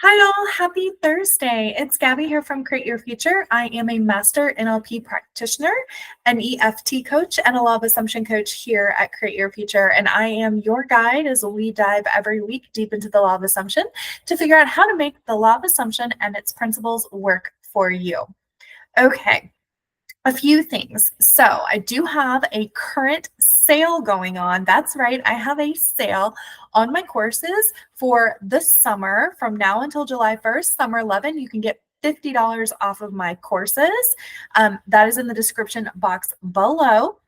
Hi all, happy Thursday. It's Gabi here from Create Your Future. I am a master NLP practitioner, an EFT coach, and a law of assumption coach here at Create Your Future. And I am your guide as we dive every week deep into the law of assumption to figure out how to make the law of assumption and its principles work for you. Okay. A few things. So I do have a current sale going on. That's right. I have a sale on my courses for the summer from now until July 1st, summer 11. You can get $50 off of my courses. That is in the description box below.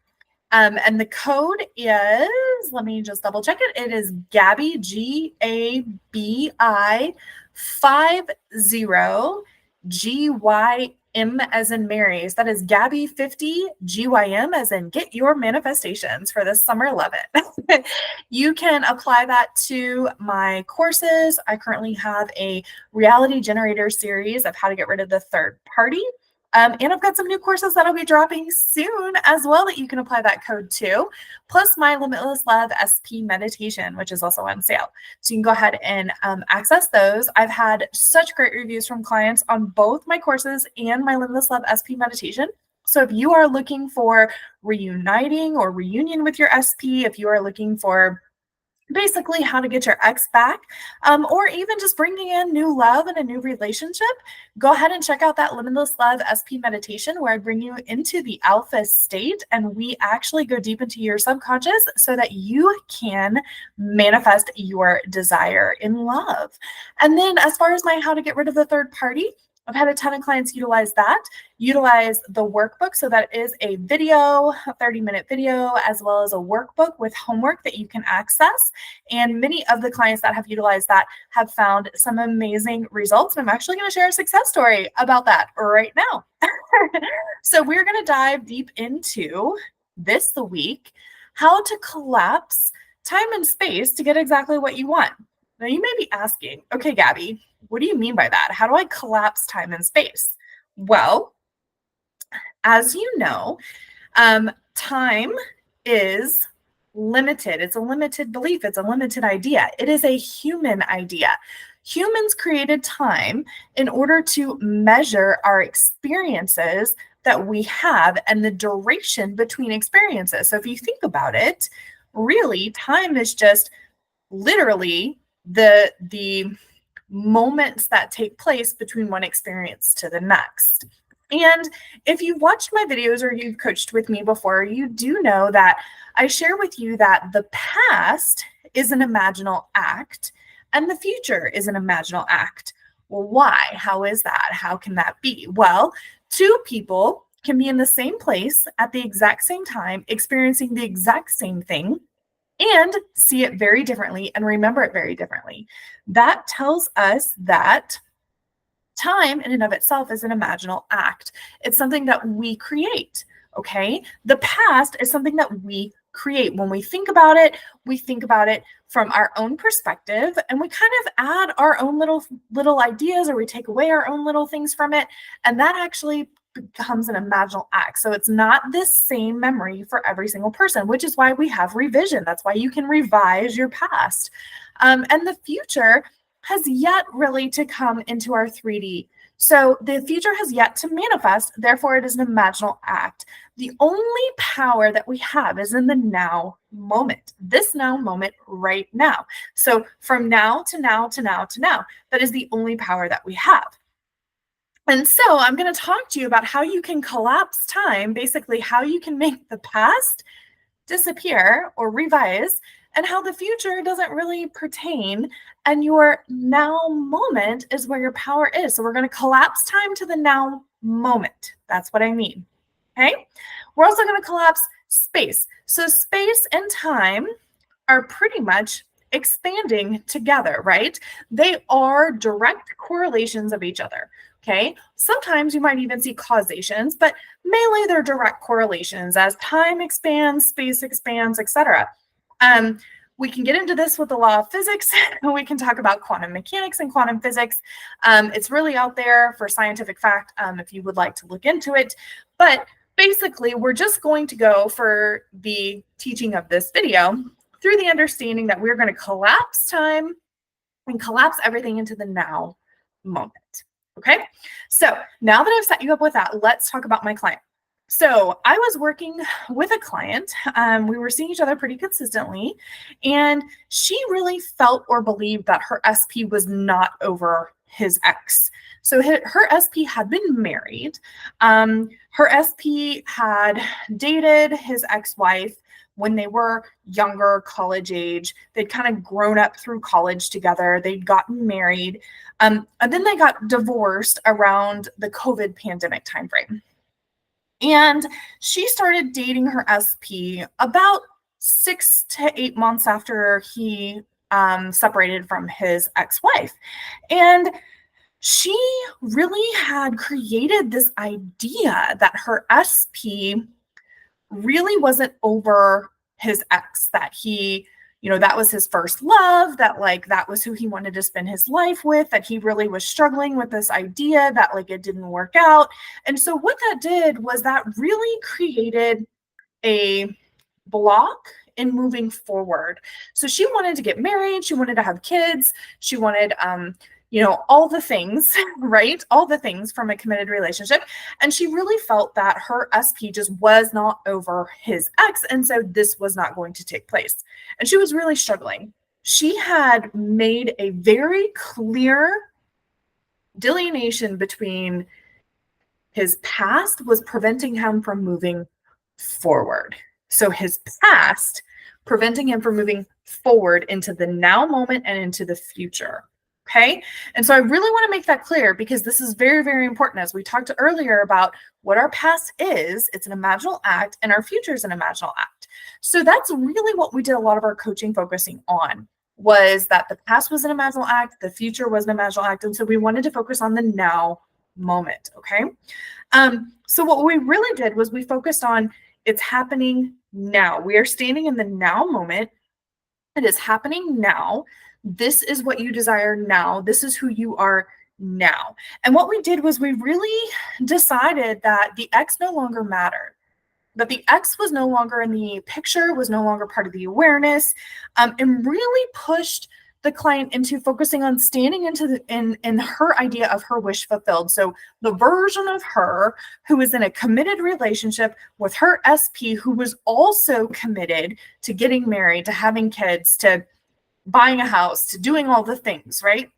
And the code is, let me just double check it. It is Gabi, Gabi 50 GYM as in Mary's. That is Gabi 50 GYM as in get your manifestations for this summer 11. You can apply that to my courses. I currently have a reality generator series of how to get rid of the third party. And I've got some new courses that'll be dropping soon as well that you can apply that code to, plus my Limitless Love SP meditation, which is also on sale. So you can go ahead and access those. I've had such great reviews from clients on both my courses and my Limitless Love SP meditation. So if you are looking for reuniting or reunion with your SP, if you are looking for basically how to get your ex back, or even just bringing in new love and a new relationship, go ahead and check out that Limitless Love SP meditation where I bring you into the alpha state and we actually go deep into your subconscious so that you can manifest your desire in love. And then as far as my how to get rid of the third party, I've had a ton of clients utilize the workbook. So that is a video, a 30-minute video, as well as a workbook with homework that you can access. And many of the clients that have utilized that have found some amazing results. And I'm actually going to share a success story about that right now. So we're going to dive deep into this week, how to collapse time and space to get exactly what you want. Now you may be asking, okay, Gabi, what do you mean by that? How do I collapse time and space? Well, as you know, time is limited. It's a limited belief. It's a limited idea. It is a human idea. Humans created time in order to measure our experiences that we have and the duration between experiences. So if you think about it, really, time is just literally the moments that take place between one experience to the next. And if you've watched my videos or you've coached with me before, you do know that I share with you that the past is an imaginal act and the future is an imaginal act. Well, why? How is that? How can that be? Well, two people can be in the same place at the exact same time, experiencing the exact same thing, and see it very differently and remember it very differently. That tells us that time in and of itself is an imaginal act. It's something that we create, okay? The past is something that we create. When we think about it from our own perspective, and we kind of add our own little ideas, or we take away our own little things from it, and that actually becomes an imaginal act. So it's not the same memory for every single person, which is why we have revision. That's why you can revise your past. And the future has yet really to come into our 3D. So the future has yet to manifest. Therefore, it is an imaginal act. The only power that we have is in the now moment, this now moment right now. So from now to now to now to now, that is the only power that we have. And so I'm going to talk to you about how you can collapse time, basically how you can make the past disappear or revise, and how the future doesn't really pertain, and your now moment is where your power is. So we're going to collapse time to the now moment. That's what I mean. Okay. We're also going to collapse space. So space and time are pretty much expanding together, right? They are direct correlations of each other. Okay. Sometimes you might even see causations, but mainly they're direct correlations. As time expands, space expands, etc. We can get into this with the law of physics. We can talk about quantum mechanics and quantum physics. It's really out there for scientific fact if you would like to look into it. But basically, we're just going to go for the teaching of this video through the understanding that we're going to collapse time and collapse everything into the now moment. Okay. So now that I've set you up with that, let's talk about my client. So I was working with a client. We were seeing each other pretty consistently, and she really felt or believed that her SP was not over his ex. So her SP had been married. Her SP had dated his ex-wife when they were younger, college age. They'd kind of grown up through college together. They'd gotten married. And then they got divorced around the COVID pandemic timeframe. And she started dating her SP about 6 to 8 months after he separated from his ex-wife. And she really had created this idea that her SP really wasn't over his ex, that he, that was his first love, that that was who he wanted to spend his life with, that he really was struggling with this idea that it didn't work out. And so what that did was that really created a block in moving forward. So she wanted to get married, she wanted to have kids, she wanted all the things, right? All the things from a committed relationship. And she really felt that her SP just was not over his ex. And so this was not going to take place. And she was really struggling. She had made a very clear delineation between his past was preventing him from moving forward. So his past preventing him from moving forward into the now moment and into the future. Okay. And so I really want to make that clear because this is very, very important. As we talked earlier about what our past is, it's an imaginal act, and our future is an imaginal act. So that's really what we did a lot of our coaching focusing on, was that the past was an imaginal act, the future was an imaginal act. And so we wanted to focus on the now moment. Okay. So what we really did was we focused on it's happening now. We are standing in the now moment. It is happening now. This is what you desire now. This is who you are now. And what we did was we really decided that the ex no longer mattered, that the ex was no longer in the picture, was no longer part of the awareness, and really pushed the client into focusing on standing into in her idea of her wish fulfilled. So the version of her who is in a committed relationship with her SP, who was also committed to getting married, to having kids, to buying a house, to doing all the things, right?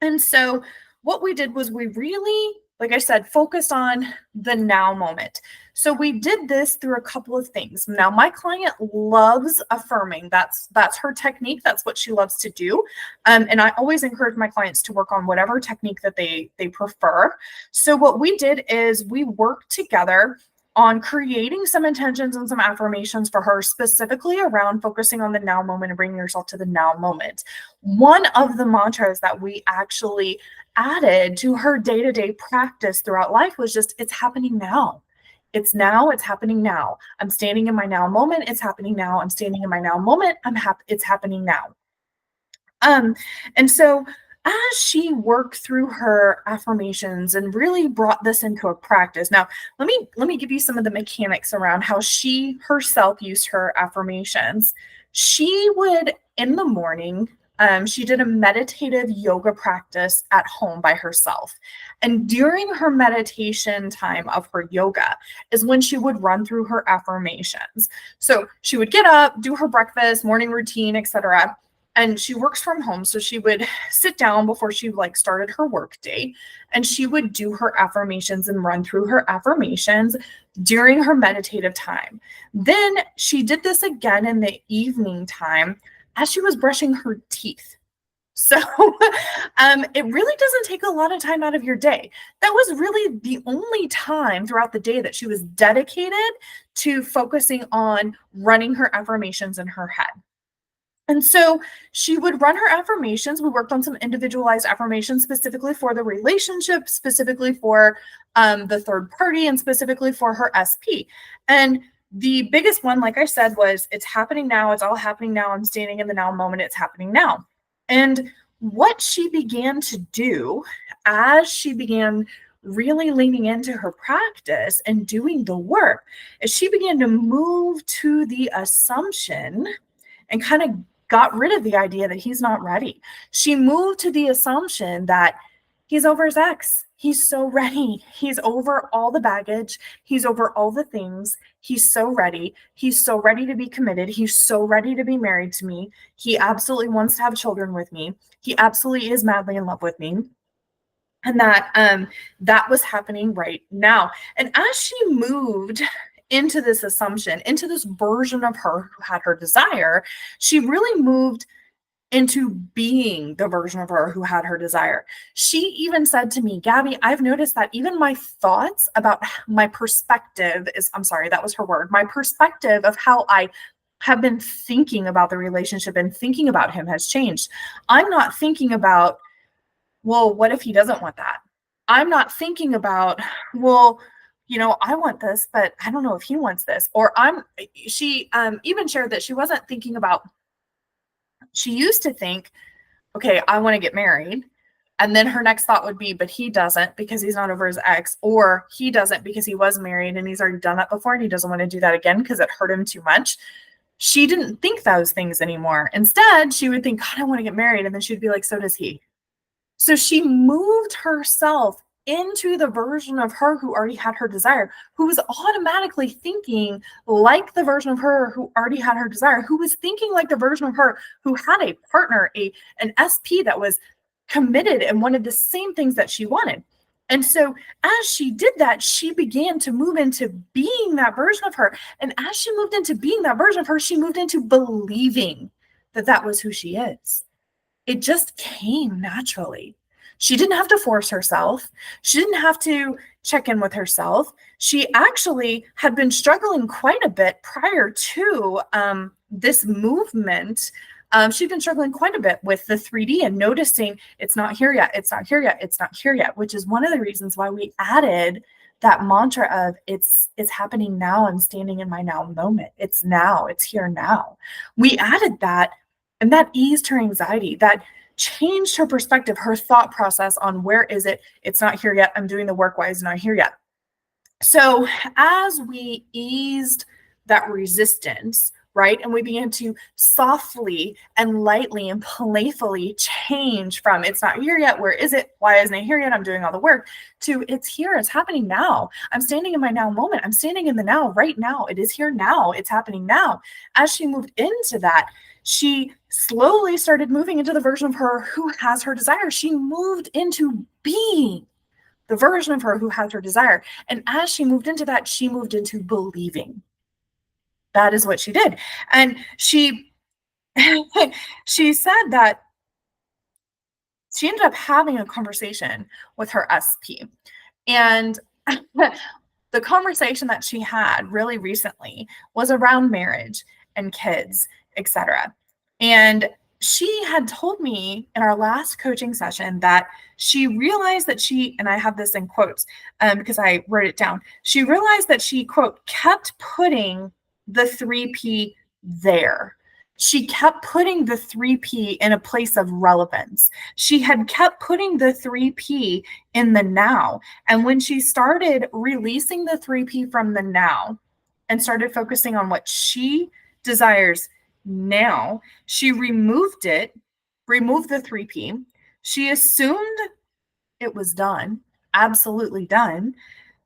And so what we did was we really, like I said, focused on the now moment. So we did this through a couple of things. Now, my client loves affirming. That's her technique. That's what she loves to do. And I always encourage my clients to work on whatever technique that they prefer. So what we did is we worked together on creating some intentions and some affirmations for her, specifically around focusing on the now moment and bringing yourself to the now moment. One of the mantras that we actually added to her day-to-day practice throughout life was just, it's happening now. It's now, it's happening now. I'm standing in my now moment. It's happening now. I'm standing in my now moment. It's happening now. And so as she worked through her affirmations and really brought this into a practice. Now, let me give you some of the mechanics around how she herself used her affirmations. She would, in the morning, she did a meditative yoga practice at home by herself. And during her meditation time of her yoga is when she would run through her affirmations. So she would get up, do her breakfast, morning routine, etc. And she works from home. So she would sit down before she started her work day, and she would do her affirmations and run through her affirmations during her meditative time. Then she did this again in the evening time as she was brushing her teeth. So it really doesn't take a lot of time out of your day. That was really the only time throughout the day that she was dedicated to focusing on running her affirmations in her head. And so she would run her affirmations. We worked on some individualized affirmations specifically for the relationship, specifically for the third party, and specifically for her SP. And the biggest one, like I said, was it's happening now. It's all happening now. I'm standing in the now moment. It's happening now. And what she began to do as she began really leaning into her practice and doing the work is she began to move to the assumption and kind of got rid of the idea that he's not ready. She moved to the assumption that he's over his ex. He's so ready. He's over all the baggage. He's over all the things. He's so ready. He's so ready to be committed. He's so ready to be married to me. He absolutely wants to have children with me. He absolutely is madly in love with me. And that was happening right now. And as she moved into this assumption, into this version of her who had her desire, she really moved into being the version of her who had her desire. She even said to me, Gabi, I've noticed that even my thoughts about my perspective is, I'm sorry, that was her word, my perspective of how I have been thinking about the relationship and thinking about him has changed. I'm not thinking about, well, what if he doesn't want that? I'm not thinking about, well, I want this, but I don't know if he wants this. Or she even shared that she wasn't thinking about, she used to think, okay, I want to get married. And then her next thought would be, but he doesn't because he's not over his ex, or he doesn't because he was married and he's already done that before and he doesn't want to do that again because it hurt him too much. She didn't think those things anymore. Instead, she would think, God, I want to get married. And then she'd be like, so does he. So she moved herself into the version of her who already had her desire, who was automatically thinking like the version of her who already had her desire, who was thinking like the version of her who had a partner, an SP that was committed and wanted the same things that she wanted. And so as she did that, she began to move into being that version of her. And as she moved into being that version of her, she moved into believing that that was who she is. It just came naturally. She didn't have to force herself. She didn't have to check in with herself. She actually had been struggling quite a bit prior to this movement. She'd been struggling quite a bit with the 3D and noticing it's not here yet, it's not here yet, it's not here yet, which is one of the reasons why we added that mantra of it's happening now. I'm standing in my now moment. It's now, it's here now. We added that, and that eased her anxiety. That changed her perspective, her thought process on where is it? It's not here yet. I'm doing the work. Why is it not here yet? So as we eased that resistance, right, and we began to softly and lightly and playfully change from it's not here yet, where is it? Why isn't it here yet? I'm doing all the work, to it's here, it's happening now. I'm standing in my now moment. I'm standing in the now, right now. It is here now. It's happening now. As she moved into that, she slowly started moving into the version of her who has her desire. She moved into being the version of her who has her desire. And as she moved into that, she moved into believing. That is what she did. And she said that she ended up having a conversation with her SP. And the conversation that she had really recently was around marriage and kids, etc. And she had told me in our last coaching session that she realized that and I have this in quotes because I wrote it down. She realized that she, quote, kept putting the 3P there. She kept putting the 3P in a place of relevance. She had kept putting the 3P in the now. And when she started releasing the 3P from the now and started focusing on what she desires now, she removed the 3P. She assumed it was done, absolutely done,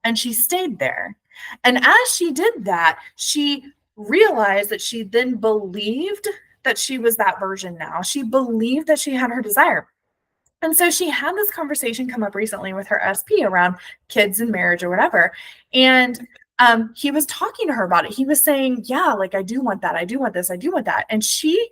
and she stayed there. And as she did that, she realized that she then believed that she was that version now. She believed that she had her desire. And so she had this conversation come up recently with her SP around kids and marriage or whatever. And he was talking to her about it. He was saying, yeah, like, I do want that. I do want this. I do want that. And she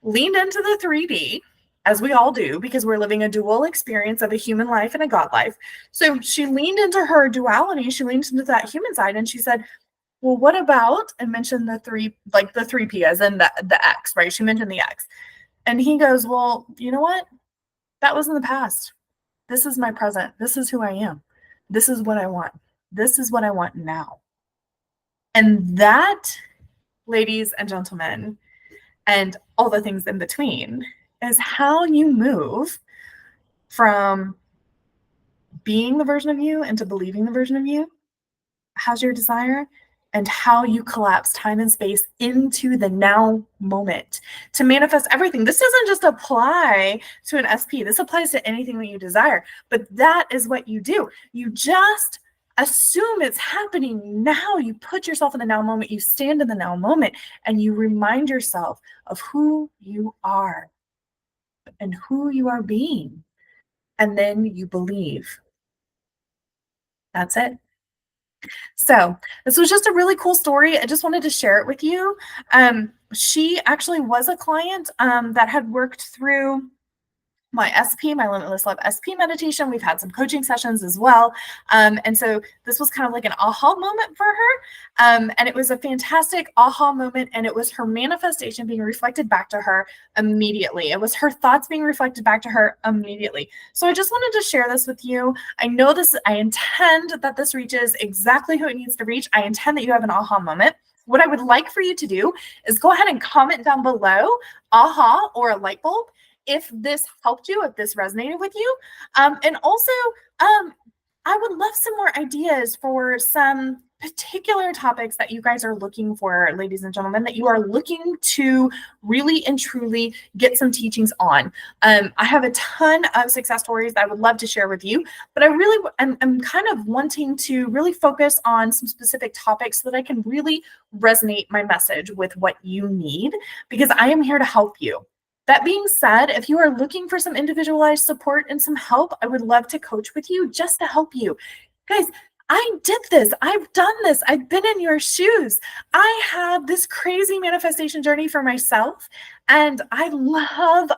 leaned into the 3D, as we all do, because we're living a dual experience of a human life and a God life. So she leaned into her duality. She leaned into that human side. And she said, well, what about, and mentioned the 3P as in the X, right? She mentioned the X. And he goes, well, you know what? That was in the past. This is my present. This is who I am. This is what I want. This is what I want now. And that, ladies and gentlemen, and all the things in between, is how you move from being the version of you into believing the version of you. How's your desire? and how you collapse time and space into the now moment to manifest everything. This doesn't just apply to an SP. This applies to anything that you desire, but that is what you do. You just assume it's happening now. You put yourself in the now moment. You stand in the now moment and you remind yourself of who you are and who you are being. And then you believe. That's it. So this was just a really cool story. I just wanted to share it with you. She actually was a client that had worked through my SP, my Limitless Love SP meditation. We've had some coaching sessions as well. And so this was kind of like an aha moment for her. And it was a fantastic aha moment. And it was her manifestation being reflected back to her immediately. It was her thoughts being reflected back to her immediately. So I just wanted to share this with you. I know this, I intend that this reaches exactly who it needs to reach. I intend that you have an aha moment. What I would like for you to do is go ahead and comment down below, aha or a light bulb, if this helped you, if this resonated with you. And also, I would love some more ideas for some particular topics that you guys are looking for, ladies and gentlemen, that you are looking to really and truly get some teachings on. I have a ton of success stories that I would love to share with you, but I really am kind of wanting to really focus on some specific topics so that I can really resonate my message with what you need, because I am here to help you. That being said, if you are looking for some individualized support and some help, I would love to coach with you just to help you. Guys, I did this. I've done this. I've been in your shoes. I had this crazy manifestation journey for myself. And I love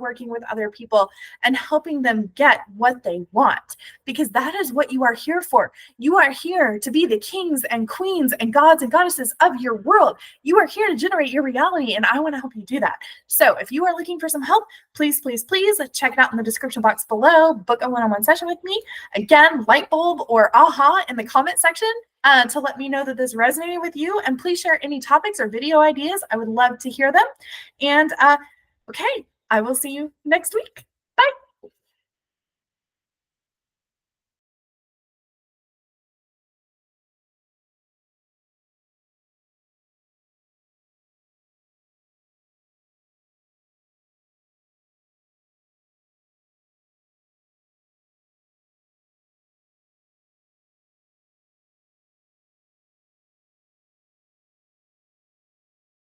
working with other people and helping them get what they want, because that is what you are here for. You are here to be the kings and queens and gods and goddesses of your world. You are here to generate your reality, and I want to help you do that. So if you are looking for some help, please check it out in the description box below. Book a one-on-one session with me. Again, light bulb or aha in the comment section to let me know that this resonated with you. And please share any topics or video ideas. I would love to hear them. And okay, I will see you next week.